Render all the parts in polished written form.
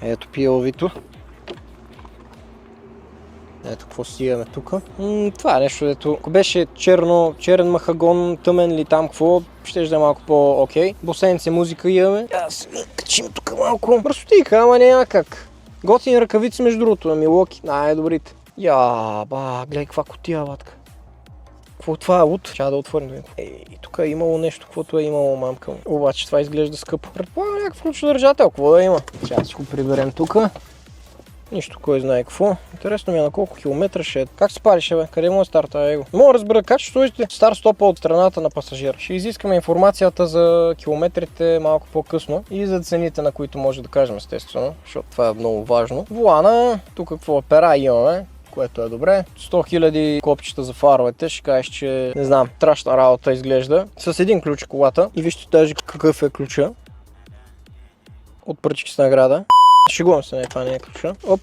Ето PLV-то. Ето какво си имаме тук. Това е нещо, дето ако беше черен махагон, тъмен или там какво, ще да е малко по-окей. Босенце музика имаме. Аз качим тук малко. Мръсотика, ама няма как. Готини ръкавици между другото на Милуоки. Най-добрите. Гледай каква кутия, батка. Какво това е лут? Трябва да отворим. Тук е имало нещо, каквото е имало мамка му. Обаче това изглежда скъпо. Предполагам някакъв ключодържател, какво да има. Сега си го приберем тук. Нищо, кой знае какво. Интересно ми е на колко километра ще е. Как се парише, бе? Къде му е старта его? Не мога да разбера как ще стоите стар стопа от страната на пасажир. Ще изискаме информацията за километрите малко по-късно и за цените, на които може да кажем естествено, защото това е много важно. Волана, тук какво пера имаме, което е добре. 100 000 копчета за фаровете, ще кажеш, че не знам, страшна работа изглежда. С един ключ колата. И вижте даже какъв е ключа. От пръчки с награда. Шегувам се, това не е ключа. Оп.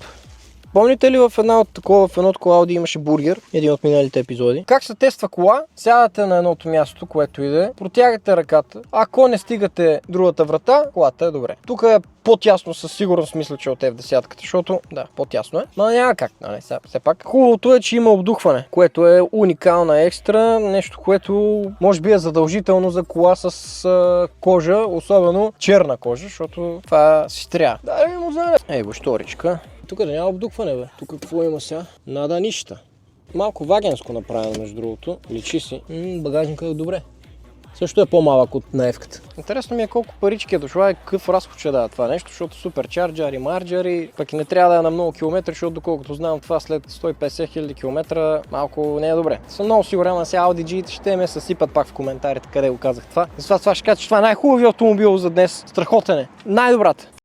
Помните ли в едно такова Audi имаше бургер, един от миналите епизоди? Как се тества кола? Сядате на едното място, което иде, протягате ръката. Ако не стигате другата врата, колата е добре. Тук е по-тясно, със сигурност мисля, че от F10-ката, защото да, по-тясно е. Но няма как, нали, все пак. Хубавото е, че има обдухване, което е уникална екстра, нещо, което може би е задължително за кола с кожа, особено черна кожа, защото това си трябва. Да, му знае. Его, шторичка. Тук да няма обдукване, бе. Тук какво има сега? Нада нищо. Малко вагенско направено, между другото. Личи си. Багажника е добре. Също е по-малък от на F-ката. Интересно ми е колко парички е дошла и какъв разход ще дава това нещо, защото суперчарджери, марджери, пък и не трябва да е на много километри, защото доколкото знам това след 150 000 км малко не е добре. Съм много сигурен, на сега Audi G ще ме съсипат пак в коментарите къде го казах това. Затова ще кажа, че това е най-хубавият автомобил за днес. Страхотен е. Най-добрата.